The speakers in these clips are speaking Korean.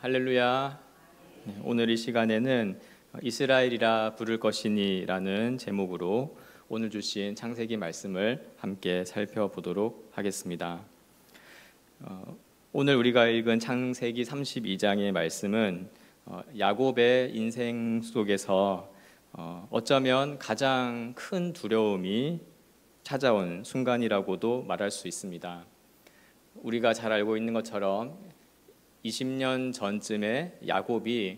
할렐루야. 오늘 이 시간에는 이스라엘이라 부를 것이니라는 제목으로 오늘 주신 창세기 말씀을 함께 살펴보도록 하겠습니다. 오늘 우리가 읽은 창세기 32장의 말씀은 야곱의 인생 속에서 어쩌면 가장 큰 두려움이 찾아온 순간이라고도 말할 수 있습니다. 우리가 잘 알고 있는 것처럼 20년 전쯤에 야곱이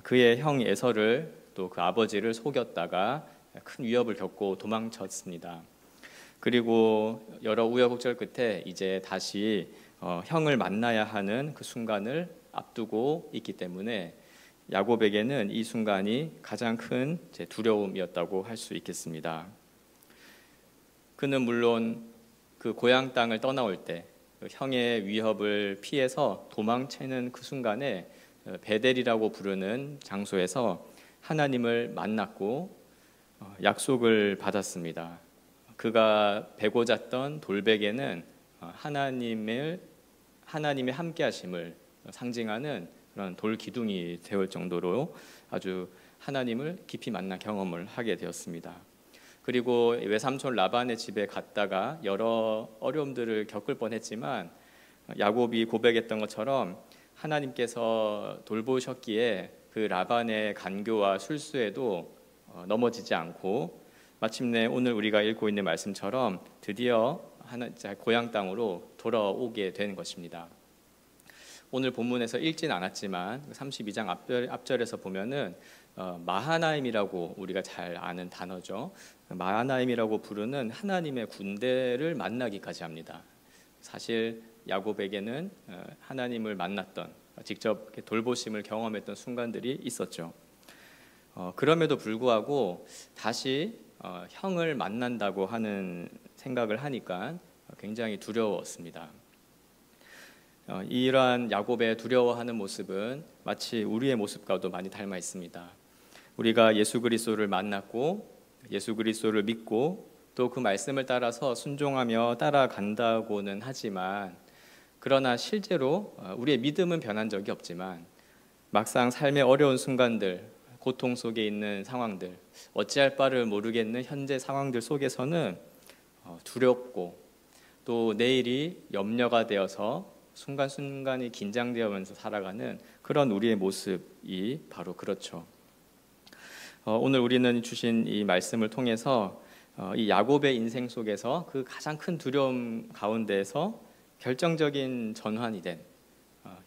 그의 형 에서를 또 그 아버지를 속였다가 큰 위협을 겪고 도망쳤습니다. 그리고 여러 우여곡절 끝에 이제 다시 형을 만나야 하는 그 순간을 앞두고 있기 때문에 야곱에게는 이 순간이 가장 큰 두려움이었다고 할 수 있겠습니다. 그는 물론 그 고향 땅을 떠나올 때 형의 위협을 피해서 도망치는 그 순간에 베델이라고 부르는 장소에서 하나님을 만났고 약속을 받았습니다. 그가 베고 잤던 돌베개는 하나님의 함께 하심을 상징하는 그런 돌 기둥이 되올 정도로 아주 하나님을 깊이 만난 경험을 하게 되었습니다. 그리고 외삼촌 라반의 집에 갔다가 여러 어려움들을 겪을 뻔했지만 야곱이 고백했던 것처럼 하나님께서 돌보셨기에 그 라반의 간교와 술수에도 넘어지지 않고 마침내 오늘 우리가 읽고 있는 말씀처럼 드디어 고향 땅으로 돌아오게 된 것입니다. 오늘 본문에서 읽진 않았지만 32장 앞절에서 보면은 마하나임이라고 우리가 잘 아는 단어죠. 마하나임이라고 부르는 하나님의 군대를 만나기까지 합니다. 사실 야곱에게는 하나님을 만났던 직접 돌보심을 경험했던 순간들이 있었죠. 그럼에도 불구하고 다시 형을 만난다고 하는 생각을 하니까 굉장히 두려웠습니다. 이러한 야곱의 두려워하는 모습은 마치 우리의 모습과도 많이 닮아 있습니다. 우리가 예수 그리스도를 만났고 예수 그리스도를 믿고 또 그 말씀을 따라서 순종하며 따라간다고는 하지만 그러나 실제로 우리의 믿음은 변한 적이 없지만 막상 삶의 어려운 순간들, 고통 속에 있는 상황들, 어찌할 바를 모르겠는 현재 상황들 속에서는 두렵고 또 내일이 염려가 되어서 순간순간이 긴장되면서 살아가는 그런 우리의 모습이 바로 그렇죠. 오늘 우리는 주신 이 말씀을 통해서 이 야곱의 인생 속에서 그 가장 큰 두려움 가운데에서 결정적인 전환이 된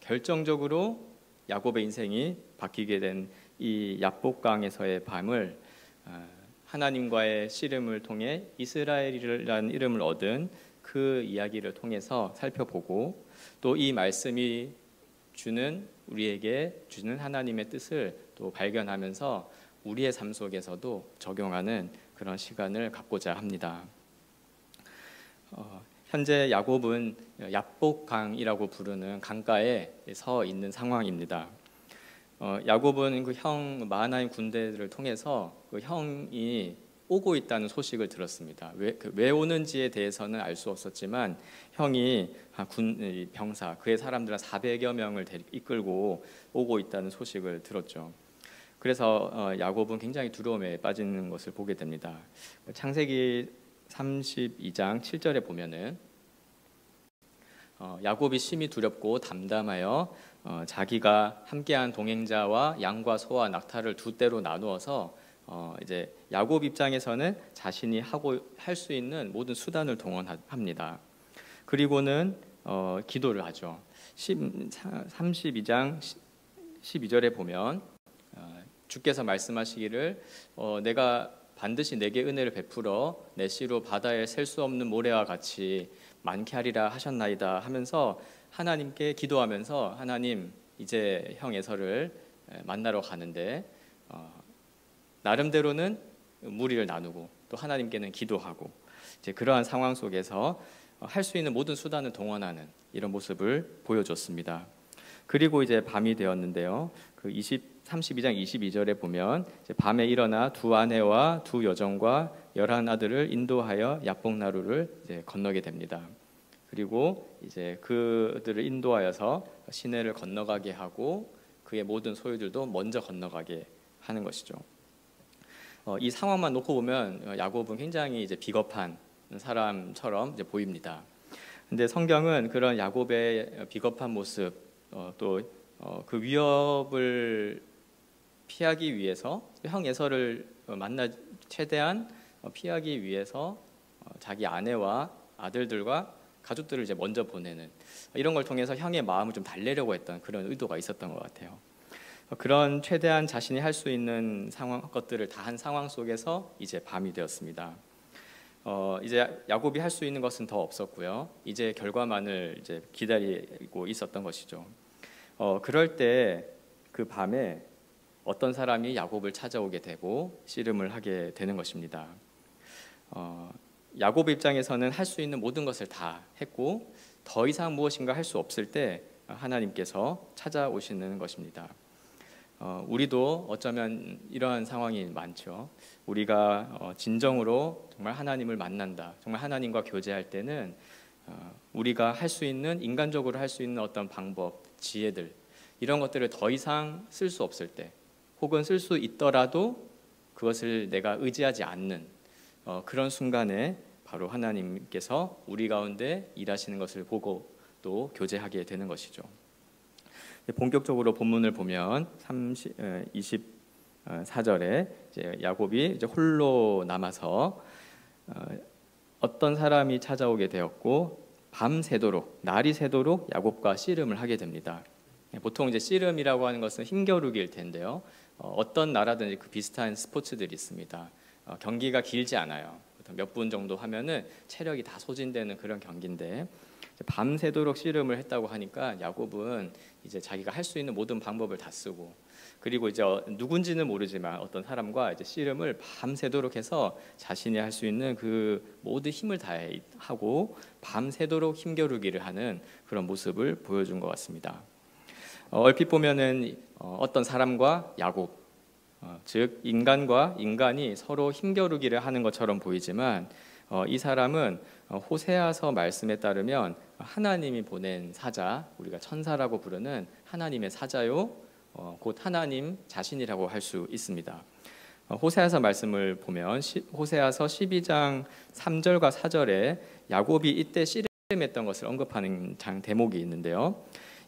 결정적으로 야곱의 인생이 바뀌게 된 이 야복강에서의 밤을 하나님과의 씨름을 통해 이스라엘이라는 이름을 얻은 그 이야기를 통해서 살펴보고 또 이 말씀이 우리에게 주는 하나님의 뜻을 또 발견하면서 우리의 삶 속에서도 적용하는 그런 시간을 갖고자 합니다. 현재 야곱은 야복강이라고 부르는 강가에 서 있는 상황입니다. 야곱은 그 형 마하나임 군대를 통해서 그 형이 오고 있다는 소식을 들었습니다. 왜 오는지에 대해서는 알 수 없었지만 형이 병사, 그의 사람들 400여 명을 이끌고 오고 있다는 소식을 들었죠. 그래서 야곱은 굉장히 두려움에 빠지는 것을 보게 됩니다. 창세기 32장 7절에 보면은 야곱이 심히 두렵고 담담하여 자기가 함께한 동행자와 양과 소와 낙타를 두 떼로 나누어서 이제 야곱 입장에서는 자신이 할 수 있는 모든 수단을 동원합니다. 그리고는 기도를 하죠. 32장 12절에 보면 주께서 말씀하시기를 내가 반드시 내게 은혜를 베풀어 내 씨로 바다에 셀 수 없는 모래와 같이 많게 하리라 하셨나이다 하면서 하나님께 기도하면서 하나님 이제 형 에서를 만나러 가는데 나름대로는 무리를 나누고 또 하나님께는 기도하고 이제 그러한 상황 속에서 할 수 있는 모든 수단을 동원하는 이런 모습을 보여줬습니다. 그리고 이제 밤이 되었는데요. 32장 22절에 보면 이제 밤에 일어나 두 아내와 두 여종과 11 아들을 인도하여 야복나루를 이제 건너게 됩니다. 그리고 이제 그들을 인도하여서 시내를 건너가게 하고 그의 모든 소유들도 먼저 건너가게 하는 것이죠. 이 상황만 놓고 보면 야곱은 굉장히 이제 비겁한 사람처럼 이제 보입니다. 근데 성경은 그런 야곱의 비겁한 모습, 또 그 위협을 피하기 위해서 형 에서를 최대한 피하기 위해서 자기 아내와 아들들과 가족들을 이제 먼저 보내는, 이런 걸 통해서 형의 마음을 좀 달래려고 했던 그런 의도가 있었던 것 같아요. 그런 최대한 자신이 할 수 있는 것들을 다 한 상황 속에서 이제 밤이 되었습니다. 이제 야곱이 할 수 있는 것은 더 없었고요. 이제 결과만을 이제 기다리고 있었던 것이죠. 그럴 때 그 밤에 어떤 사람이 야곱을 찾아오게 되고 씨름을 하게 되는 것입니다. 야곱 입장에서는 할 수 있는 모든 것을 다 했고 더 이상 무엇인가 할 수 없을 때 하나님께서 찾아오시는 것입니다. 우리도 어쩌면 이러한 상황이 많죠. 우리가 진정으로 정말 하나님을 만난다, 정말 하나님과 교제할 때는 우리가 할 수 있는, 인간적으로 할 수 있는 어떤 방법, 지혜들, 이런 것들을 더 이상 쓸 수 없을 때, 혹은 쓸 수 있더라도 그것을 내가 의지하지 않는 그런 순간에 바로 하나님께서 우리 가운데 일하시는 것을 보고 또 교제하게 되는 것이죠. 본격적으로 본문을 보면 24절에 이제 야곱이 이제 홀로 남아서 어떤 사람이 찾아오게 되었고 밤새도록, 날이 새도록 야곱과 씨름을 하게 됩니다. 보통 이제 씨름이라고 하는 것은 힘겨루기일 텐데요. 어떤 나라든지 그 비슷한 스포츠들이 있습니다. 경기가 길지 않아요. 몇 분 정도 하면은 체력이 다 소진되는 그런 경기인데, 밤새도록 씨름을 했다고 하니까 야곱은 이제 자기가 할 수 있는 모든 방법을 다 쓰고, 그리고 이제 누군지는 모르지만 어떤 사람과 이제 씨름을 밤새도록 해서 자신이 할 수 있는 그 모든 힘을 다하고 밤새도록 힘겨루기를 하는 그런 모습을 보여준 것 같습니다. 얼핏 보면은 어떤 사람과 야곱, 즉 인간과 인간이 서로 힘겨루기를 하는 것처럼 보이지만 이 사람은 호세아서 말씀에 따르면 하나님이 보낸 사자, 우리가 천사라고 부르는 하나님의 사자요, 곧 하나님 자신이라고 할 수 있습니다. 호세아서 말씀을 보면 호세아서 12장 3절과 4절에 야곱이 이때 씨름했던 것을 언급하는 대목이 있는데요.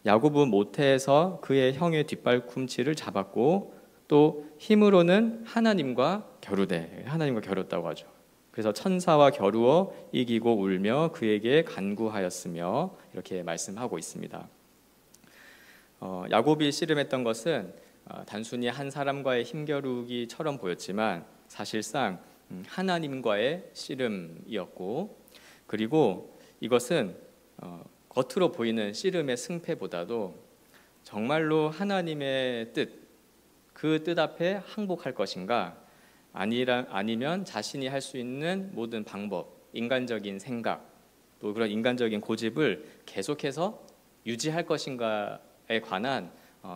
야곱은 모태에서 그의 형의 뒷발꿈치를 잡았고 또 힘으로는 하나님과 겨뤘다고 하죠. 그래서 천사와 겨루어 이기고 울며 그에게 간구하였으며 이렇게 말씀하고 있습니다. 야곱이 씨름했던 것은 단순히 한 사람과의 힘겨루기처럼 보였지만 사실상 하나님과의 씨름이었고, 그리고 이것은 겉으로 보이는 씨름의 승패보다도 정말로 하나님의 뜻, 그 뜻 앞에 항복할 것인가, 아니면 자신이 할 수 있는 모든 방법, 인간적인 생각, 또 그런 인간적인 고집을 계속해서 유지할 것인가에 관한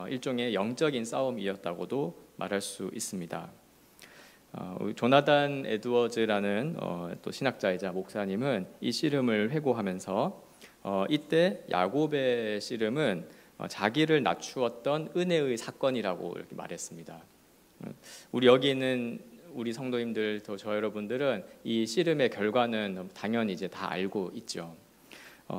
일종의 영적인 싸움이었다고도 말할 수 있습니다. 조나단 에드워즈라는 또 신학자이자 목사님은 이 씨름을 회고하면서 이때 야곱의 씨름은 자기를 낮추었던 은혜의 사건이라고 이렇게 말했습니다. 우리 여기 있는 우리 성도님들, 또 저 여러분들은 이 씨름의 결과는 당연히 이제 다 알고 있죠.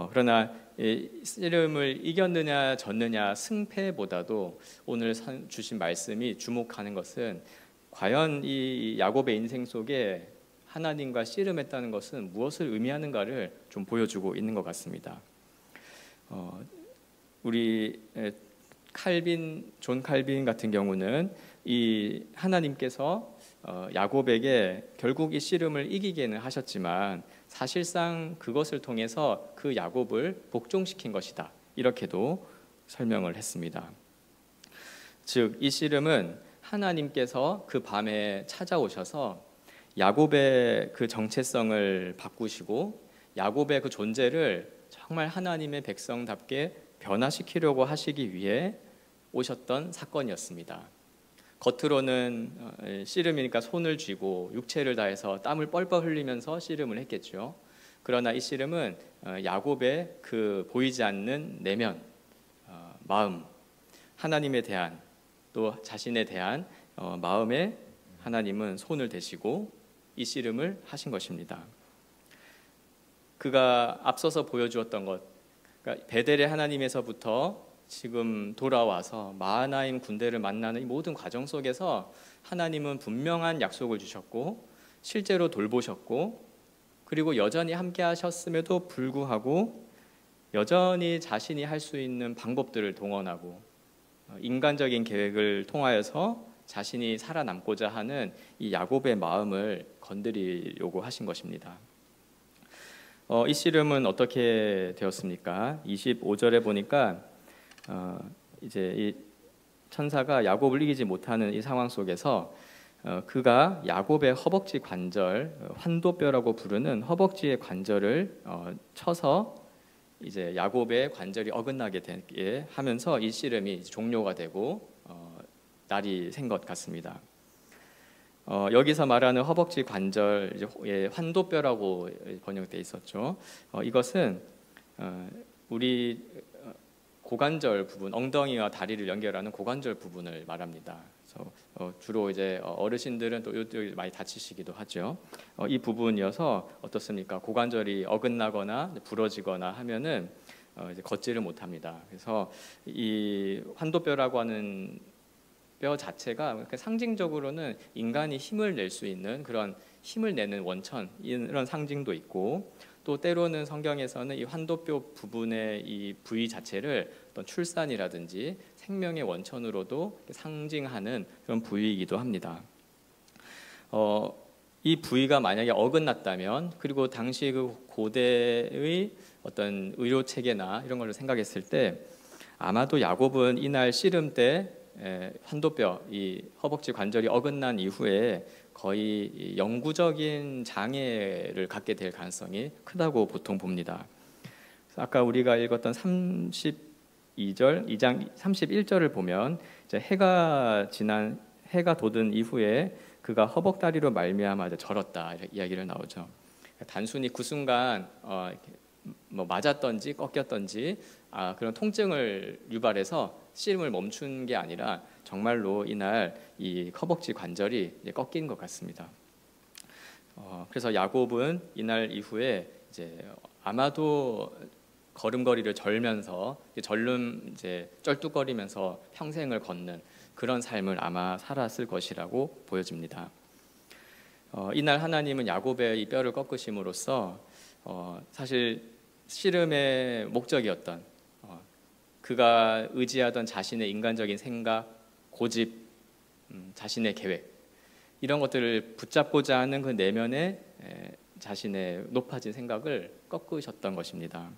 그러나 이 씨름을 이겼느냐 졌느냐 승패보다도 오늘 주신 말씀이 주목하는 것은 과연 이 야곱의 인생 속에 하나님과 씨름했다는 것은 무엇을 의미하는가를 좀 보여주고 있는 것 같습니다. 우리 존 칼빈 같은 경우는 이 하나님께서 야곱에게 결국 이 씨름을 이기게는 하셨지만 사실상 그것을 통해서 그 야곱을 복종시킨 것이다, 이렇게도 설명을 했습니다. 즉 이 씨름은 하나님께서 그 밤에 찾아오셔서 야곱의 그 정체성을 바꾸시고 야곱의 그 존재를 정말 하나님의 백성답게 변화시키려고 하시기 위해 오셨던 사건이었습니다. 겉으로는 씨름이니까 손을 쥐고 육체를 다해서 땀을 뻘뻘 흘리면서 씨름을 했겠죠. 그러나 이 씨름은 야곱의 그 보이지 않는 내면, 마음, 하나님에 대한 또 자신에 대한 마음에 하나님은 손을 대시고 이 씨름을 하신 것입니다. 그가 앞서서 보여주었던 것, 그러니까 베델의 하나님에서부터 지금 돌아와서 마하나임 군대를 만나는 이 모든 과정 속에서 하나님은 분명한 약속을 주셨고 실제로 돌보셨고, 그리고 여전히 함께 하셨음에도 불구하고 여전히 자신이 할 수 있는 방법들을 동원하고 인간적인 계획을 통하여서 자신이 살아남고자 하는 이 야곱의 마음을 건드리려고 하신 것입니다. 이 씨름은 어떻게 되었습니까? 25절에 보니까 이제 이 천사가 야곱을 이기지 못하는 이 상황 속에서 그가 야곱의 허벅지 관절, 환도뼈라고 부르는 허벅지의 관절을 쳐서 이제 야곱의 관절이 어긋나게 되게 하면서 이 씨름이 종료가 되고 날이 샌 것 같습니다. 여기서 말하는 허벅지 관절, 환도뼈라고 번역돼 있었죠. 이것은 우리 고관절 부분, 엉덩이와 다리를 연결하는 고관절 부분을 말합니다. 그래서 주로 이제 어르신들은 또 이쪽이 많이 다치시기도 하죠. 이 부분이어서 어떻습니까? 고관절이 어긋나거나 부러지거나 하면은 이제 걷지를 못합니다. 그래서 이 환도뼈라고 하는 뼈 자체가 상징적으로는 인간이 힘을 낼 수 있는 그런 힘을 내는 원천, 이런 상징도 있고, 또 때로는 성경에서는 이 환도뼈 부분의 이 부위 자체를 어떤 출산이라든지 생명의 원천으로도 상징하는 그런 부위이기도 합니다. 이 부위가 만약에 어긋났다면, 그리고 당시 그 고대의 어떤 의료 체계나 이런 걸 생각했을 때 아마도 야곱은 이날 씨름 때 환도뼈, 이 허벅지 관절이 어긋난 이후에 거의 영구적인 장애를 갖게 될 가능성이 크다고 보통 봅니다. 아까 우리가 읽었던 32절, 2장 31절을 보면 이제 해가 돋은 이후에 그가 허벅다리로 말미암아 절었다, 이렇게 이야기를 나오죠. 단순히 그 순간 뭐 맞았던지 꺾였던지 그런 통증을 유발해서 씨름을 멈춘 게 아니라 정말로 이날 이 허벅지 관절이 꺾인 것 같습니다. 그래서 야곱은 이날 이후에 이제 아마도 걸음걸이를 절면서 이제 쩔뚝거리면서 평생을 걷는 그런 삶을 아마 살았을 것이라고 보여집니다. 이날 하나님은 야곱의 이 뼈를 꺾으심으로써 사실 씨름의 목적이었던 그가 의지하던 자신의 인간적인 생각, 고집, 자신의 계획, 이런 것들을 붙잡고자 하는 그 내면의 자신의 높아진 생각을 꺾으셨던 것입니다.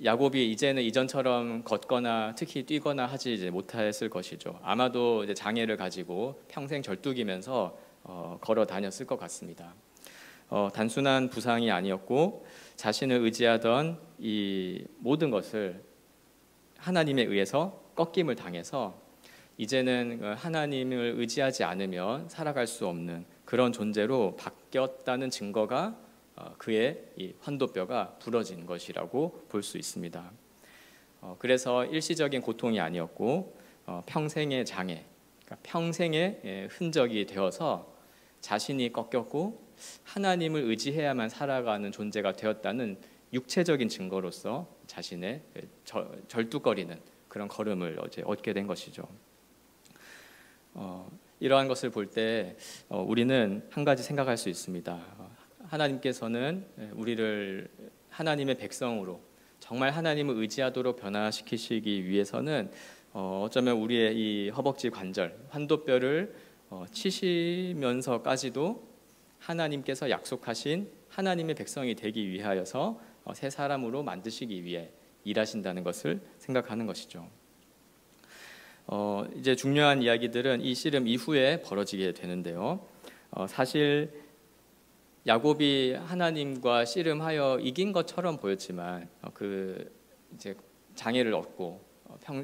야곱이 이제는 이전처럼 걷거나 특히 뛰거나 하지 이제 못했을 것이죠. 아마도 이제 장애를 가지고 평생 절뚝이면서 걸어 다녔을 것 같습니다. 단순한 부상이 아니었고 자신을 의지하던 이 모든 것을 하나님에 의해서 꺾임을 당해서 이제는 하나님을 의지하지 않으면 살아갈 수 없는 그런 존재로 바뀌었다는 증거가 그의 이 환도뼈가 부러진 것이라고 볼 수 있습니다. 그래서 일시적인 고통이 아니었고 평생의 장애, 그러니까 평생의 흔적이 되어서 자신이 꺾였고 하나님을 의지해야만 살아가는 존재가 되었다는 육체적인 증거로서 자신의 절뚝거리는 그런 걸음을 얻게 된 것이죠. 이러한 것을 볼 때 우리는 한 가지 생각할 수 있습니다. 하나님께서는 우리를 하나님의 백성으로 정말 하나님을 의지하도록 변화시키시기 위해서는 어쩌면 우리의 이 허벅지 관절, 환도뼈를 치시면서까지도 하나님께서 약속하신 하나님의 백성이 되기 위하여서 새 사람으로 만드시기 위해 일하신다는 것을 생각하는 것이죠. 이제 중요한 이야기들은 이 씨름 이후에 벌어지게 되는데요. 사실 야곱이 하나님과 씨름하여 이긴 것처럼 보였지만 그 이제 장애를 얻고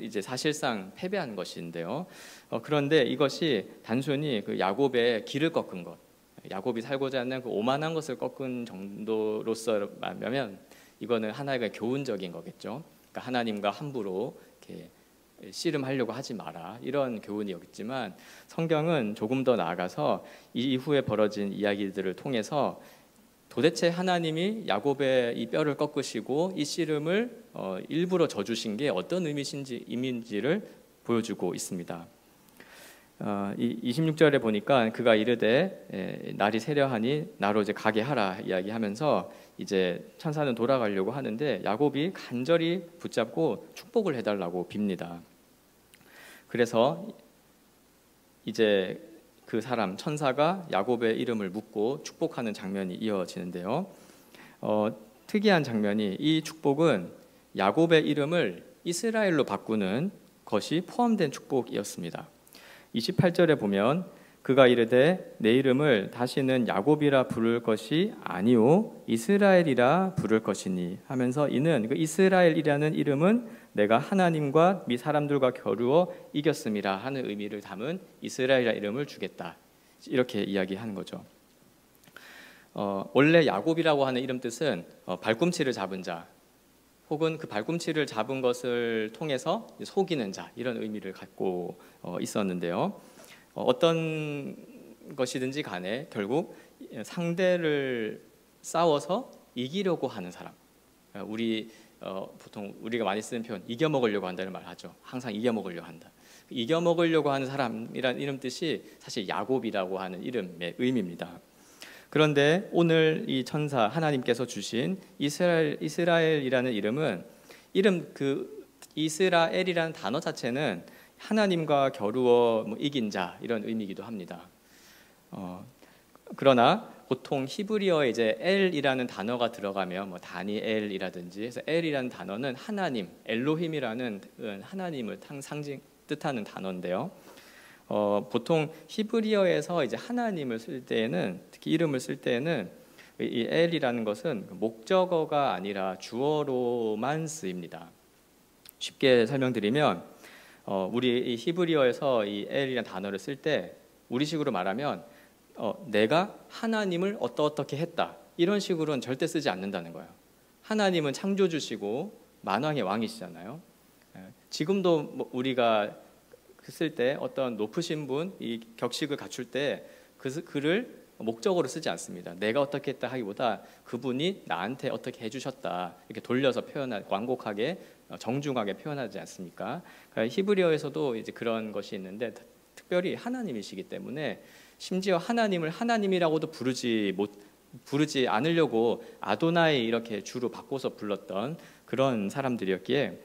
이제 사실상 패배한 것인데요. 그런데 이것이 단순히 그 야곱의 길을 꺾은 것, 야곱이 살고자 하는 그 오만한 것을 꺾은 정도로서 말하면 이거는 하나의 교훈적인 거겠죠. 그러니까 하나님과 함부로 이렇게 씨름하려고 하지 마라, 이런 교훈이었지만 성경은 조금 더 나아가서 이 이후에 벌어진 이야기들을 통해서 도대체 하나님이 야곱의 이 뼈를 꺾으시고 이 씨름을 일부러 져주신 게 어떤 의미인지를 보여주고 있습니다. 26절에 보니까 그가 이르되 날이 세려하니 나로 이제 가게 하라 이야기하면서 이제 천사는 돌아가려고 하는데 야곱이 간절히 붙잡고 축복을 해달라고 빕니다. 그래서 이제 그 사람 천사가 야곱의 이름을 묻고 축복하는 장면이 이어지는데요. 특이한 장면이, 이 축복은 야곱의 이름을 이스라엘로 바꾸는 것이 포함된 축복이었습니다. 28절에 보면 그가 이르되 내 이름을 다시는 야곱이라 부를 것이 아니오 이스라엘이라 부를 것이니 하면서 이는 그 이스라엘이라는 이름은 내가 하나님과 미 사람들과 겨루어 이겼음이라 하는 의미를 담은 이스라엘이라는 이름을 주겠다, 이렇게 이야기하는 거죠. 원래 야곱이라고 하는 이름 뜻은 발꿈치를 잡은 자, 혹은 그 발꿈치를 잡은 것을 통해서 속이는 자, 이런 의미를 갖고 있었는데요. 어떤 것이든지 간에 결국 상대를 싸워서 이기려고 하는 사람, 보통 우리가 많이 쓰는 표현 이겨먹으려고 한다는 말을 하죠. 항상 이겨먹으려고 한다. 이겨먹으려고 하는 사람이라는 이름 뜻이 사실 야곱이라고 하는 이름의 의미입니다. 그런데 오늘 이 천사 하나님께서 주신 이스라엘이라는 이름은 그 이스라엘이라는 단어 자체는 하나님과 겨루어 이긴 자, 이런 의미이기도 합니다. 그러나 보통 히브리어에 이제 엘이라는 단어가 들어가면 다니엘이라든지 해서 엘이라는 단어는 하나님, 엘로힘이라는 하나님을 뜻하는 단어인데요. 보통 히브리어에서 이제 하나님을 쓸 때에는, 특히 이름을 쓸 때에는 이 엘이라는 것은 목적어가 아니라 주어로만 쓰입니다. 쉽게 설명드리면 우리 이 히브리어에서 이 엘이라는 단어를 쓸 때 우리식으로 말하면 내가 하나님을 어떻게 했다, 이런 식으로는 절대 쓰지 않는다는 거예요. 하나님은 창조주시고 만왕의 왕이시잖아요. 지금도 우리가 쓸 때 어떤 높으신 분, 이 격식을 갖출 때 그를 목적으로 쓰지 않습니다. 내가 어떻게 했다 하기보다 그분이 나한테 어떻게 해주셨다, 이렇게 돌려서 완곡하게 정중하게 표현하지 않습니까? 그러니까 히브리어에서도 이제 그런 것이 있는데, 특별히 하나님이시기 때문에 심지어 하나님을 하나님이라고도 부르지 않으려고 아도나이 이렇게 주로 바꿔서 불렀던 그런 사람들이었기에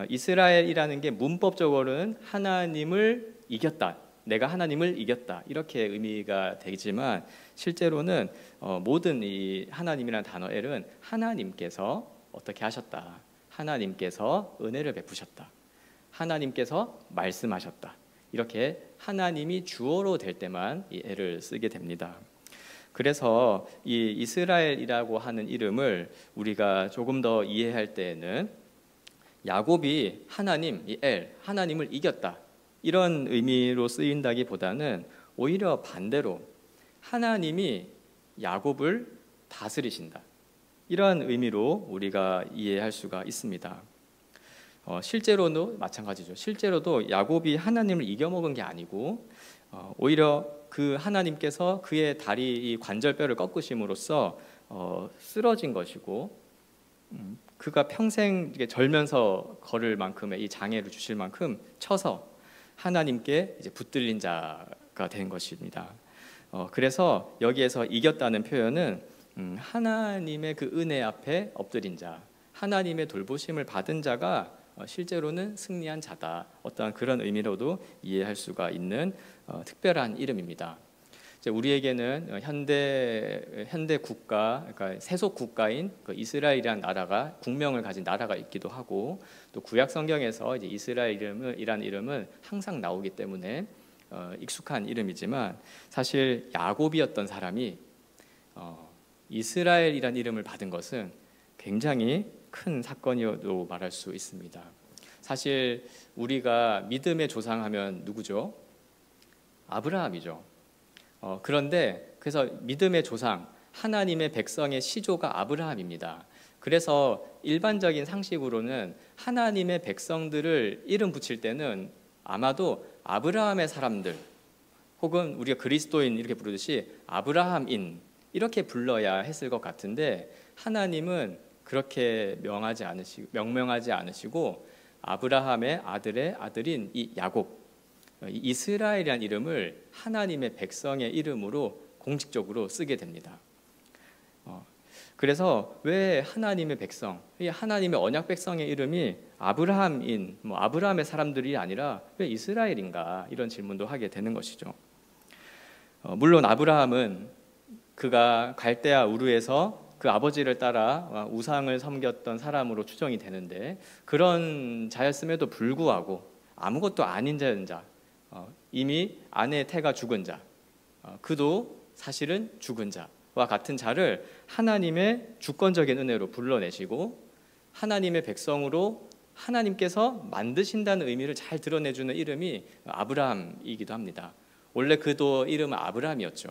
이스라엘이라는 게 문법적으로는 하나님을 이겼다, 내가 하나님을 이겼다, 이렇게 의미가 되지만 실제로는 모든 이 하나님이라는 단어 엘은 하나님께서 어떻게 하셨다, 하나님께서 은혜를 베푸셨다, 하나님께서 말씀하셨다, 이렇게 하나님이 주어로 될 때만 이 엘을 쓰게 됩니다. 그래서 이 이스라엘이라고 하는 이름을 우리가 조금 더 이해할 때에는 야곱이 하나님, 이 엘, 하나님을 이겼다, 이런 의미로 쓰인다기보다는 오히려 반대로 하나님이 야곱을 다스리신다, 이런 의미로 우리가 이해할 수가 있습니다. 실제로도 마찬가지죠. 실제로도 야곱이 하나님을 이겨먹은 게 아니고 오히려 그 하나님께서 그의 다리 관절뼈를 꺾으심으로써 쓰러진 것이고, 그가 평생 절면서 걸을 만큼의 이 장애를 주실 만큼 쳐서 하나님께 이제 붙들린 자가 된 것입니다. 그래서 여기에서 이겼다는 표현은 하나님의 그 은혜 앞에 엎드린 자, 하나님의 돌보심을 받은 자가 실제로는 승리한 자다, 어떠한 그런 의미로도 이해할 수가 있는 특별한 이름입니다. 우리에게는 현대 국가, 그러니까 세속 국가인 그 이스라엘이라는 나라가, 국명을 가진 나라가 있기도 하고, 또 구약 성경에서 이제 이스라엘이라는 이름은 항상 나오기 때문에 익숙한 이름이지만, 사실 야곱이었던 사람이 이스라엘이라는 이름을 받은 것은 굉장히 큰 사건이어도 말할 수 있습니다. 사실 우리가 믿음의 조상하면 누구죠? 아브라함이죠. 그런데 그래서 믿음의 조상, 하나님의 백성의 시조가 아브라함입니다. 그래서 일반적인 상식으로는 하나님의 백성들을 이름 붙일 때는 아마도 아브라함의 사람들 혹은 우리가 그리스도인 이렇게 부르듯이 아브라함인 이렇게 불러야 했을 것 같은데, 하나님은 그렇게 명명하지 않으시고 아브라함의 아들의 아들인 이 야곱, 이스라엘이라는 이름을 하나님의 백성의 이름으로 공식적으로 쓰게 됩니다. 그래서 왜 하나님의 백성, 하나님의 언약 백성의 이름이 아브라함인, 아브라함의 사람들이 아니라 왜 이스라엘인가, 이런 질문도 하게 되는 것이죠. 물론 아브라함은 그가 갈대아 우르에서 그 아버지를 따라 우상을 섬겼던 사람으로 추정이 되는데, 그런 자였음에도 불구하고 아무것도 아닌 자, 이미 아내의 태가 죽은 자, 그도 사실은 죽은 자와 같은 자를 하나님의 주권적인 은혜로 불러내시고 하나님의 백성으로 하나님께서 만드신다는 의미를 잘 드러내주는 이름이 아브라함이기도 합니다. 원래 그도 이름은 아브라함이었죠.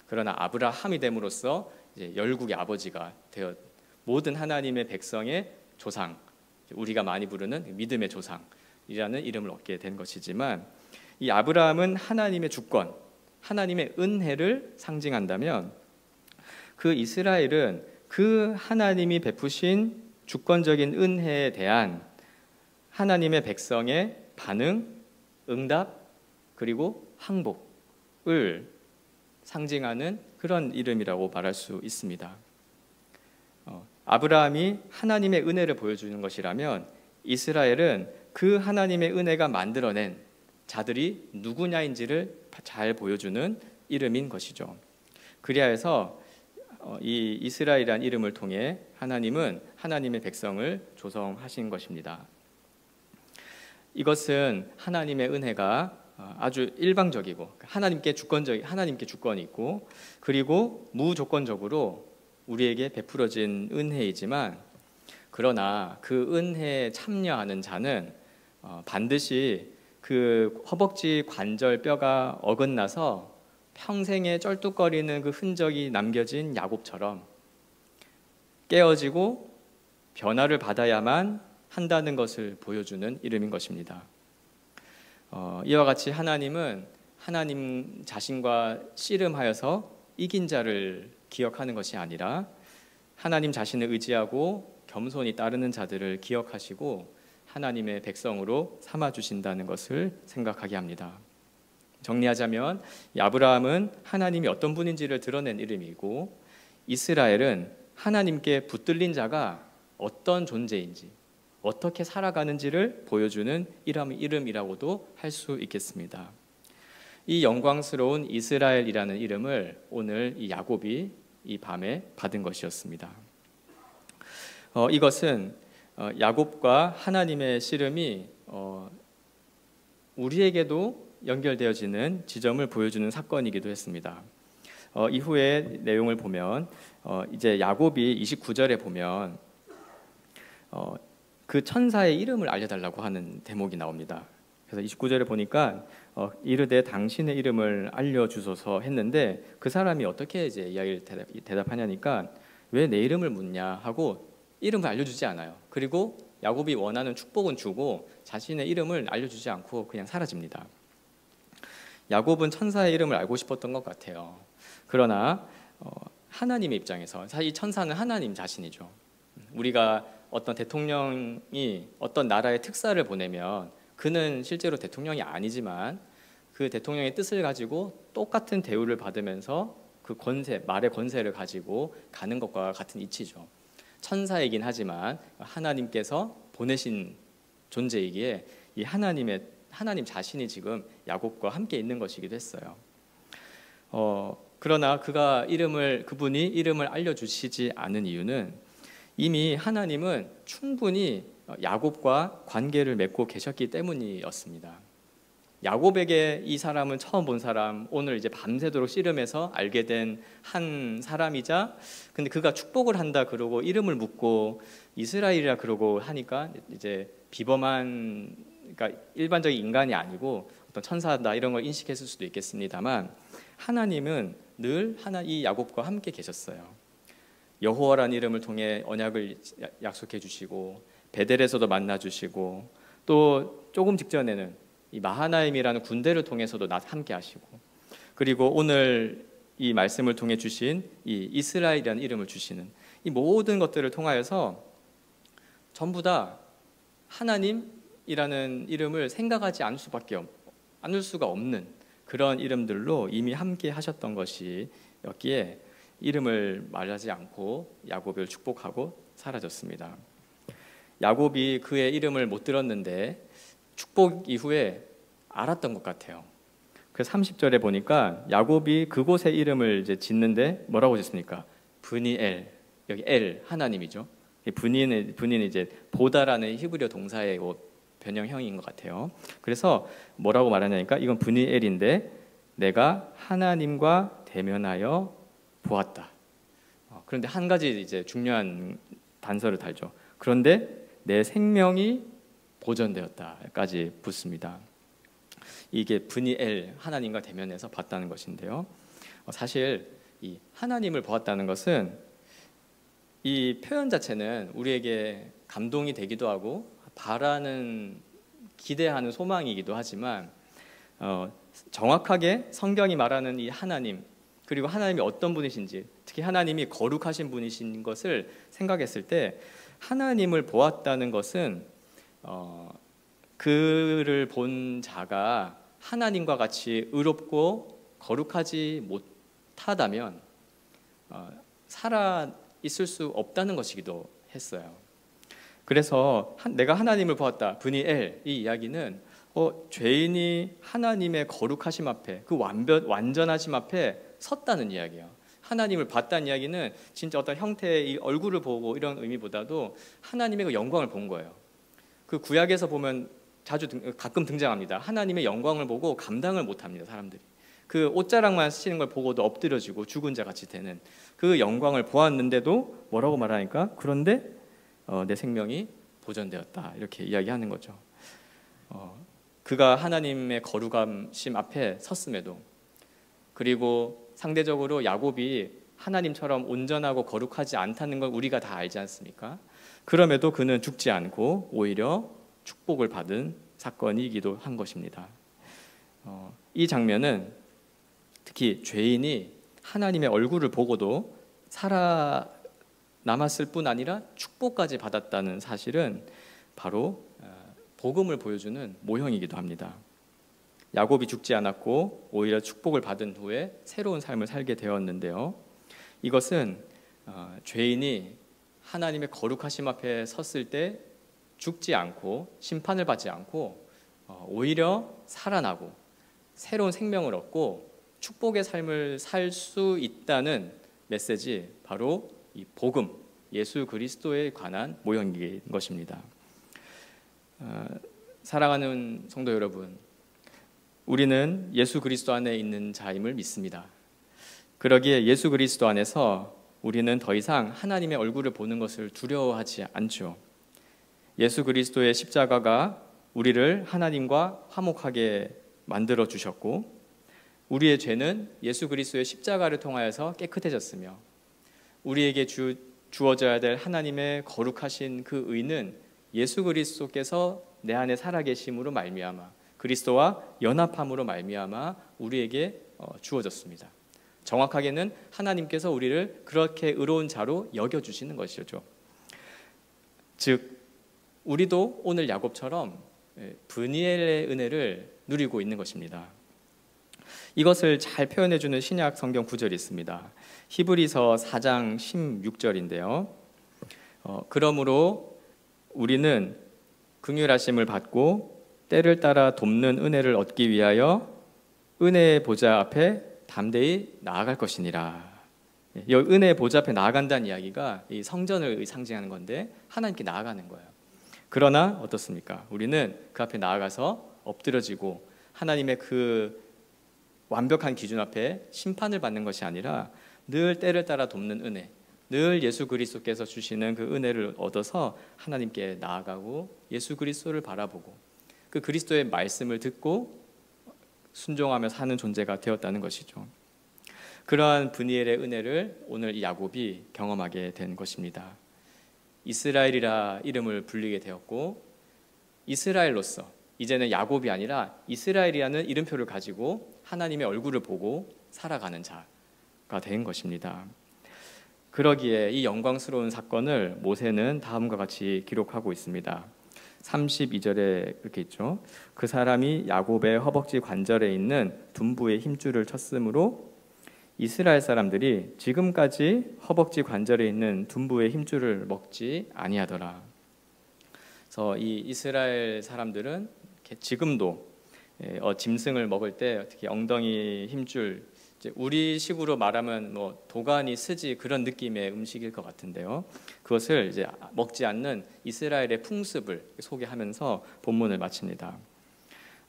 그러나 아브라함이 됨으로써 이제 열국의 아버지가 되어 모든 하나님의 백성의 조상, 우리가 많이 부르는 믿음의 조상이라는 이름을 얻게 된 것이지만, 이 아브라함은 하나님의 주권, 하나님의 은혜를 상징한다면, 그 이스라엘은 그 하나님이 베푸신 주권적인 은혜에 대한 하나님의 백성의 반응, 응답, 그리고 항복을 상징하는 그런 이름이라고 말할 수 있습니다. 아브라함이 하나님의 은혜를 보여주는 것이라면, 이스라엘은 그 하나님의 은혜가 만들어낸 자들이 누구냐인지를 잘 보여주는 이름인 것이죠. 그리하여서 이 이스라엘이라는 이름을 통해 하나님은 하나님의 백성을 조성하신 것입니다. 이것은 하나님의 은혜가 아주 일방적이고 하나님께 주권이 있고, 그리고 무조건적으로 우리에게 베풀어진 은혜이지만, 그러나 그 은혜에 참여하는 자는 반드시 그 허벅지 관절 뼈가 어긋나서 평생에 쩔뚝거리는 그 흔적이 남겨진 야곱처럼 깨어지고 변화를 받아야만 한다는 것을 보여주는 이름인 것입니다. 이와 같이 하나님은 하나님 자신과 씨름하여서 이긴 자를 기억하는 것이 아니라 하나님 자신을 의지하고 겸손히 따르는 자들을 기억하시고 하나님의 백성으로 삼아주신다는 것을 생각하게 합니다. 정리하자면, 아브라함은 하나님이 어떤 분인지를 드러낸 이름이고, 이스라엘은 하나님께 붙들린 자가 어떤 존재인지, 어떻게 살아가는지를 보여주는 이름이라고도 할 수 있겠습니다. 이 영광스러운 이스라엘이라는 이름을 오늘 이 야곱이 이 밤에 받은 것이었습니다. 이것은 야곱과 하나님의 씨름이 우리에게도 연결되어지는 지점을 보여주는 사건이기도 했습니다. 이후에 내용을 보면 이제 야곱이 29절에 보면 그 천사의 이름을 알려달라고 하는 대목이 나옵니다. 그래서 29절에 보니까 이르되 당신의 이름을 알려주소서 했는데, 그 사람이 어떻게 이제 이야기를 대답하냐니까 왜 내 이름을 묻냐 하고 이름을 알려주지 않아요. 그리고 야곱이 원하는 축복은 주고 자신의 이름을 알려주지 않고 그냥 사라집니다. 야곱은 천사의 이름을 알고 싶었던 것 같아요. 그러나 하나님의 입장에서 사실 이 천사는 하나님 자신이죠. 우리가 어떤 대통령이 어떤 나라의 특사를 보내면 그는 실제로 대통령이 아니지만 그 대통령의 뜻을 가지고 똑같은 대우를 받으면서 그 말의 권세를 가지고 가는 것과 같은 이치죠. 천사이긴 하지만 하나님께서 보내신 존재이기에 이 하나님 자신이 지금 야곱과 함께 있는 것이기도 했어요. 그러나 그분이 이름을 알려주시지 않은 이유는 이미 하나님은 충분히 야곱과 관계를 맺고 계셨기 때문이었습니다. 야곱에게 이 사람은 처음 본 사람, 오늘 이제 밤새도록 씨름해서 알게 된 한 사람이자, 근데 그가 축복을 한다 그러고 이름을 묻고 이스라엘이라 그러고 하니까 이제 비범한, 그러니까 일반적인 인간이 아니고 어떤 천사다 이런 걸 인식했을 수도 있겠습니다만, 하나님은 늘 이 야곱과 함께 계셨어요. 여호와라는 이름을 통해 언약을 약속해 주시고 베델에서도 만나 주시고 또 조금 직전에는 이 마하나임이라는 군대를 통해서도 함께 하시고 그리고 오늘 이 말씀을 통해 주신 이 이스라엘이라는 이름을 주시는 이 모든 것들을 통하여서 전부 다 하나님이라는 이름을 생각하지 않을 수가 없는 그런 이름들로 이미 함께 하셨던 것이었기에 이름을 말하지 않고 야곱을 축복하고 사라졌습니다. 야곱이 그의 이름을 못 들었는데 축복 이후에 알았던 것 같아요. 그래서 30절에 보니까 야곱이 그곳의 이름을 이제 짓는데 뭐라고 짓습니까? 브니엘, 여기 엘 하나님이죠. 분인은 이제 보다라는 히브리어 동사의 변형형인 것 같아요. 그래서 뭐라고 말하냐니까 이건 브니엘인데 내가 하나님과 대면하여 보았다. 그런데 한 가지 이제 중요한 단서를 달죠. 그런데 내 생명이 보존되었다까지 붙습니다. 이게 브니엘 하나님과 대면해서 봤다는 것인데요. 사실 이 하나님을 보았다는 것은 이 표현 자체는 우리에게 감동이 되기도 하고 바라는 기대하는 소망이기도 하지만 정확하게 성경이 말하는 이 하나님 그리고 하나님이 어떤 분이신지 특히 하나님이 거룩하신 분이신 것을 생각했을 때 하나님을 보았다는 것은 그를 본 자가 하나님과 같이 의롭고 거룩하지 못하다면 살아 있을 수 없다는 것이기도 했어요. 그래서 내가 하나님을 보았다 브니엘 이 이야기는 죄인이 하나님의 거룩하심 앞에 그 완전하심 앞에 섰다는 이야기예요. 하나님을 봤다는 이야기는 진짜 어떤 형태의 이 얼굴을 보고 이런 의미보다도 하나님의 그 영광을 본 거예요. 그 구약에서 보면 가끔 등장합니다. 하나님의 영광을 보고 감당을 못합니다. 사람들이 그 옷자락만 쓰시는 걸 보고도 엎드려지고 죽은 자 같이 되는 그 영광을 보았는데도 뭐라고 말하니까 그런데 내 생명이 보존되었다 이렇게 이야기하는 거죠. 그가 하나님의 거룩함심 앞에 섰음에도 그리고 상대적으로 야곱이 하나님처럼 온전하고 거룩하지 않다는 걸 우리가 다 알지 않습니까? 그럼에도 그는 죽지 않고 오히려 축복을 받은 사건이기도 한 것입니다. 이 장면은 특히 죄인이 하나님의 얼굴을 보고도 살아남았을 뿐 아니라 축복까지 받았다는 사실은 바로 복음을 보여주는 모형이기도 합니다. 야곱이 죽지 않았고 오히려 축복을 받은 후에 새로운 삶을 살게 되었는데요. 이것은 죄인이 하나님의 거룩하심 앞에 섰을 때 죽지 않고 심판을 받지 않고 오히려 살아나고 새로운 생명을 얻고 축복의 삶을 살 수 있다는 메시지, 바로 이 복음, 예수 그리스도에 관한 모형인 것입니다. 사랑하는 성도 여러분, 우리는 예수 그리스도 안에 있는 자임을 믿습니다. 그러기에 예수 그리스도 안에서 우리는 더 이상 하나님의 얼굴을 보는 것을 두려워하지 않죠. 예수 그리스도의 십자가가 우리를 하나님과 화목하게 만들어 주셨고 우리의 죄는 예수 그리스도의 십자가를 통하여서 깨끗해졌으며 우리에게 주어져야 될 하나님의 거룩하신 그 의는 예수 그리스도께서 내 안에 살아계심으로 말미암아 그리스도와 연합함으로 말미암아 우리에게 주어졌습니다. 정확하게는 하나님께서 우리를 그렇게 의로운 자로 여겨주시는 것이죠. 즉 우리도 오늘 야곱처럼 브니엘의 은혜를 누리고 있는 것입니다. 이것을 잘 표현해주는 신약 성경 구절이 있습니다. 히브리서 4장 16절인데요. 그러므로 우리는 긍휼하심을 받고 때를 따라 돕는 은혜를 얻기 위하여 은혜의 보좌 앞에 담대히 나아갈 것이니라. 이 은혜의 보좌 앞에 나아간다는 이야기가 이 성전을 상징하는 건데 하나님께 나아가는 거예요. 그러나 어떻습니까? 우리는 그 앞에 나아가서 엎드려지고 하나님의 그 완벽한 기준 앞에 심판을 받는 것이 아니라 늘 때를 따라 돕는 은혜, 늘 예수 그리스도께서 주시는 그 은혜를 얻어서 하나님께 나아가고 예수 그리스도를 바라보고 그 그리스도의 말씀을 듣고 순종하며 사는 존재가 되었다는 것이죠. 그러한 브니엘의 은혜를 오늘 이 야곱이 경험하게 된 것입니다. 이스라엘이라 이름을 불리게 되었고 이스라엘로서 이제는 야곱이 아니라 이스라엘이라는 이름표를 가지고 하나님의 얼굴을 보고 살아가는 자가 된 것입니다. 그러기에 이 영광스러운 사건을 모세는 다음과 같이 기록하고 있습니다. 32절에 이렇게 있죠. 그 사람이 야곱의 허벅지 관절에 있는 둔부의 힘줄을 쳤으므로 이스라엘 사람들이 지금까지 허벅지 관절에 있는 둔부의 힘줄을 먹지 아니하더라. 그래서 이 이스라엘 사람들은 지금도 짐승을 먹을 때 특히 엉덩이 힘줄, 우리식으로 말하면 뭐 도가니, 스지 그런 느낌의 음식일 것 같은데요. 그것을 이제 먹지 않는 이스라엘의 풍습을 소개하면서 본문을 마칩니다.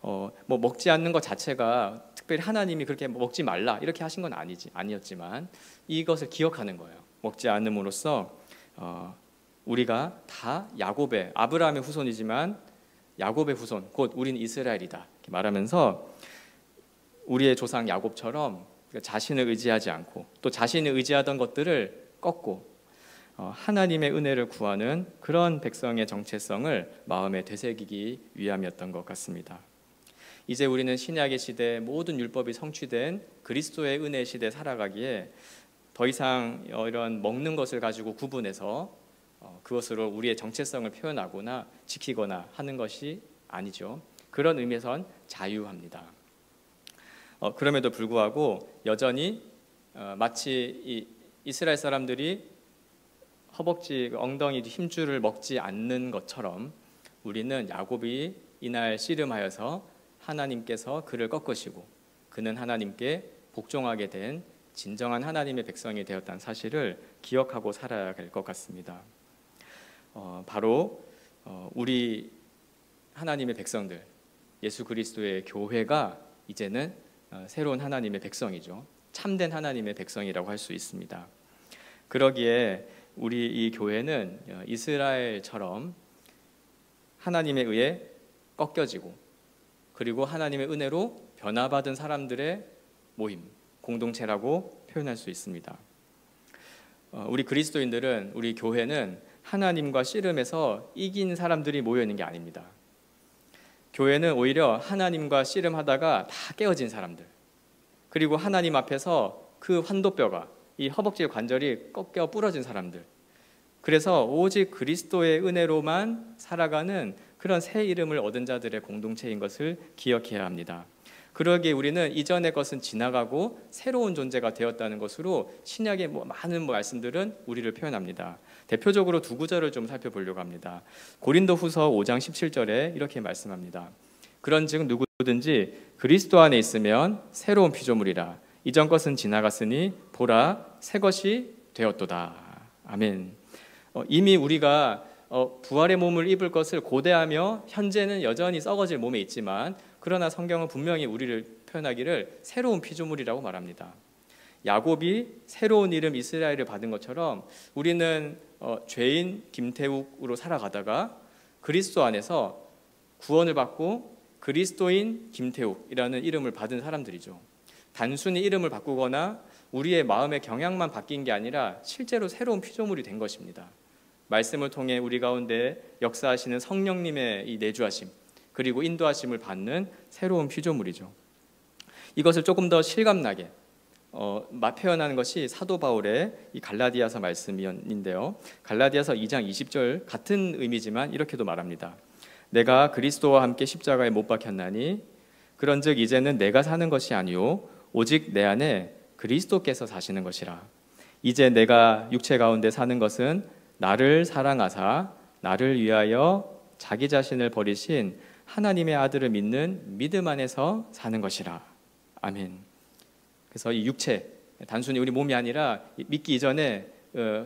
뭐 먹지 않는 것 자체가 특별히 하나님이 그렇게 먹지 말라 이렇게 하신 건 아니었지만 이것을 기억하는 거예요. 먹지 않음으로써 우리가 다 야곱의, 아브라함의 후손이지만 야곱의 후손, 곧 우린 이스라엘이다 이렇게 말하면서 우리의 조상 야곱처럼 자신을 의지하지 않고 또 자신이 의지하던 것들을 꺾고 하나님의 은혜를 구하는 그런 백성의 정체성을 마음에 되새기기 위함이었던 것 같습니다. 이제 우리는 신약의 시대 모든 율법이 성취된 그리스도의 은혜의 시대에 살아가기에 더 이상 이런 먹는 것을 가지고 구분해서 그것으로 우리의 정체성을 표현하거나 지키거나 하는 것이 아니죠. 그런 의미에선 자유합니다. 그럼에도 불구하고 여전히 마치 이 이스라엘 사람들이 허벅지, 엉덩이 힘줄을 먹지 않는 것처럼 우리는 야곱이 이날 씨름하여서 하나님께서 그를 꺾으시고 그는 하나님께 복종하게 된 진정한 하나님의 백성이 되었다는 사실을 기억하고 살아야 할 것 같습니다. 바로 우리 하나님의 백성들, 예수 그리스도의 교회가 이제는 새로운 하나님의 백성이죠. 참된 하나님의 백성이라고 할 수 있습니다. 그러기에 우리 이 교회는 이스라엘처럼 하나님에 의해 꺾여지고 그리고 하나님의 은혜로 변화받은 사람들의 모임, 공동체라고 표현할 수 있습니다. 우리 그리스도인들은, 우리 교회는 하나님과 씨름해서 이긴 사람들이 모여 있는 게 아닙니다. 교회는 오히려 하나님과 씨름하다가 다 깨어진 사람들, 그리고 하나님 앞에서 그 환도뼈가, 이 허벅지 관절이 꺾여 부러진 사람들, 그래서 오직 그리스도의 은혜로만 살아가는 그런 새 이름을 얻은 자들의 공동체인 것을 기억해야 합니다. 그러기에 우리는 이전의 것은 지나가고 새로운 존재가 되었다는 것으로 신약의 많은 말씀들은 우리를 표현합니다. 대표적으로 두 구절을 좀 살펴보려고 합니다. 고린도후서 5장 17절에 이렇게 말씀합니다. 그런즉 누구든지 그리스도 안에 있으면 새로운 피조물이라. 이전 것은 지나갔으니 보라 새 것이 되었도다. 아멘. 이미 우리가 부활의 몸을 입을 것을 고대하며 현재는 여전히 썩어질 몸에 있지만 그러나 성경은 분명히 우리를 표현하기를 새로운 피조물이라고 말합니다. 야곱이 새로운 이름 이스라엘을 받은 것처럼 우리는 죄인 김태욱으로 살아가다가 그리스도 안에서 구원을 받고 그리스도인 김태욱이라는 이름을 받은 사람들이죠. 단순히 이름을 바꾸거나 우리의 마음의 경향만 바뀐 게 아니라 실제로 새로운 피조물이 된 것입니다. 말씀을 통해 우리 가운데 역사하시는 성령님의 이 내주하심 그리고 인도하심을 받는 새로운 피조물이죠. 이것을 조금 더 실감나게 표현하는 것이 사도 바울의 이 갈라디아서 말씀인데요. 갈라디아서 2장 20절 같은 의미지만 이렇게도 말합니다. 내가 그리스도와 함께 십자가에 못 박혔나니 그런즉 이제는 내가 사는 것이 아니요 오직 내 안에 그리스도께서 사시는 것이라. 이제 내가 육체 가운데 사는 것은 나를 사랑하사 나를 위하여 자기 자신을 버리신 하나님의 아들을 믿는 믿음 안에서 사는 것이라. 아멘. 그래서 이 육체, 단순히 우리 몸이 아니라 믿기 이전에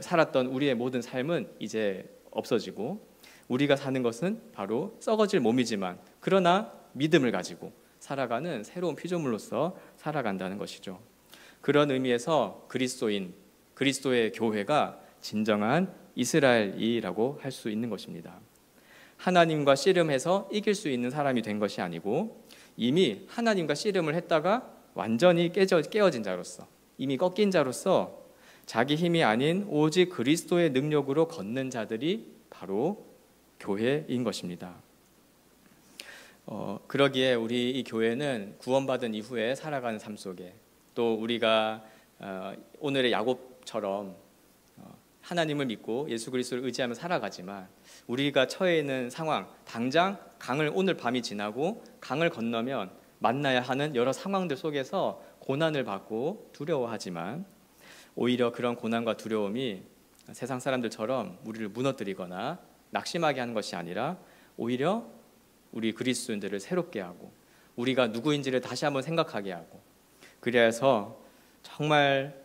살았던 우리의 모든 삶은 이제 없어지고 우리가 사는 것은 바로 썩어질 몸이지만 그러나 믿음을 가지고 살아가는 새로운 피조물로서 살아간다는 것이죠. 그런 의미에서 그리스도인, 그리스도의 교회가 진정한 이스라엘이라고 할 수 있는 것입니다. 하나님과 씨름해서 이길 수 있는 사람이 된 것이 아니고 이미 하나님과 씨름을 했다가 완전히 깨어진 자로서 이미 꺾인 자로서 자기 힘이 아닌 오직 그리스도의 능력으로 걷는 자들이 바로 교회인 것입니다. 그러기에 우리 이 교회는 구원받은 이후에 살아가는 삶 속에 또 우리가 오늘의 야곱처럼 하나님을 믿고 예수 그리스도를 의지하며 살아가지만 우리가 처해 있는 상황, 당장 강을 오늘 밤이 지나고 강을 건너면 만나야 하는 여러 상황들 속에서 고난을 받고 두려워하지만 오히려 그런 고난과 두려움이 세상 사람들처럼 우리를 무너뜨리거나 낙심하게 하는 것이 아니라 오히려 우리 그리스도인들을 새롭게 하고 우리가 누구인지를 다시 한번 생각하게 하고, 그래서 정말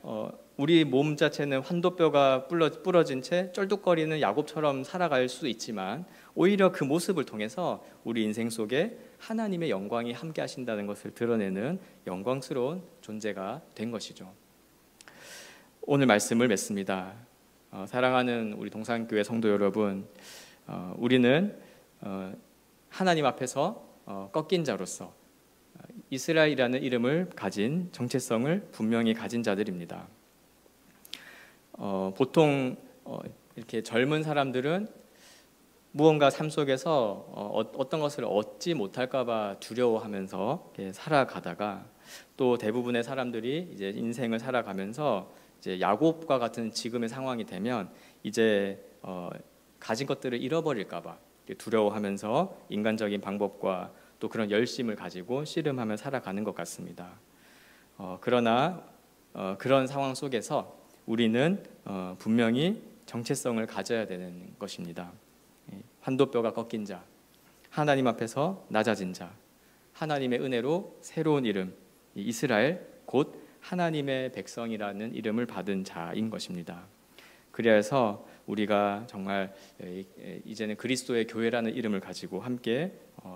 우리 몸 자체는 환도뼈가 부러진 채 쩔뚝거리는 야곱처럼 살아갈 수 있지만 오히려 그 모습을 통해서 우리 인생 속에 하나님의 영광이 함께 하신다는 것을 드러내는 영광스러운 존재가 된 것이죠. 오늘 말씀을 맺습니다. 사랑하는 우리 동산교회 성도 여러분, 우리는 하나님 앞에서 꺾인 자로서 이스라엘이라는 이름을 가진 정체성을 분명히 가진 자들입니다. 보통 이렇게 젊은 사람들은 무언가 삶 속에서 어떤 것을 얻지 못할까봐 두려워하면서 이렇게 살아가다가 또 대부분의 사람들이 이제 인생을 살아가면서 이제 야곱과 같은 지금의 상황이 되면 이제 가진 것들을 잃어버릴까봐 두려워하면서 인간적인 방법과 또 그런 열심을 가지고 씨름하며 살아가는 것 같습니다. 그러나 그런 상황 속에서 우리는 분명히 정체성을 가져야 되는 것입니다. 환도뼈가 꺾인 자, 하나님 앞에서 낮아진 자, 하나님의 은혜로 새로운 이름, 이스라엘, 곧 하나님의 백성이라는 이름을 받은 자인 것입니다. 그래서 우리가 정말 이제는 그리스도의 교회라는 이름을 가지고 함께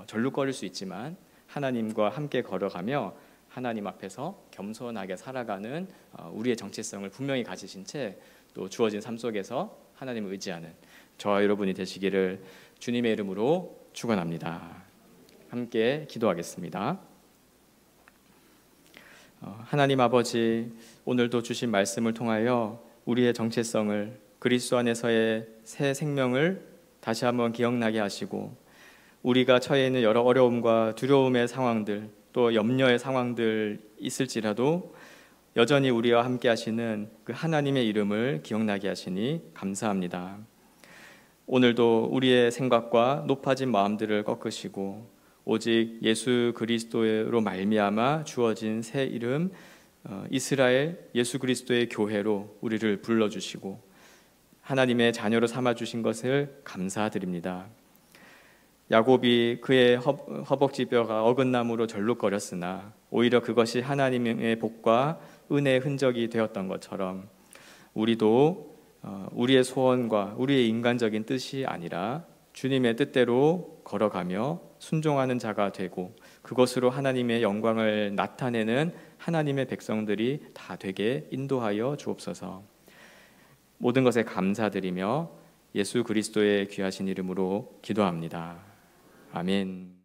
절룩거릴 수 있지만 하나님과 함께 걸어가며 하나님 앞에서 겸손하게 살아가는 우리의 정체성을 분명히 가지신 채 또 주어진 삶 속에서 하나님을 의지하는 저와 여러분이 되시기를 주님의 이름으로 축원합니다. 함께 기도하겠습니다. 하나님 아버지, 오늘도 주신 말씀을 통하여 우리의 정체성을, 그리스도 안에서의 새 생명을 다시 한번 기억나게 하시고 우리가 처해 있는 여러 어려움과 두려움의 상황들, 또 염려의 상황들 있을지라도 여전히 우리와 함께 하시는 그 하나님의 이름을 기억나게 하시니 감사합니다. 오늘도 우리의 생각과 높아진 마음들을 꺾으시고 오직 예수 그리스도로 말미암아 주어진 새 이름 이스라엘 예수 그리스도의 교회로 우리를 불러주시고 하나님의 자녀로 삼아주신 것을 감사드립니다. 야곱이 그의 허벅지뼈가 어긋남으로 절룩거렸으나 오히려 그것이 하나님의 복과 은혜의 흔적이 되었던 것처럼 우리도 우리의 소원과 우리의 인간적인 뜻이 아니라 주님의 뜻대로 걸어가며 순종하는 자가 되고 그것으로 하나님의 영광을 나타내는 하나님의 백성들이 다 되게 인도하여 주옵소서. 모든 것에 감사드리며 예수 그리스도의 귀하신 이름으로 기도합니다. 아멘.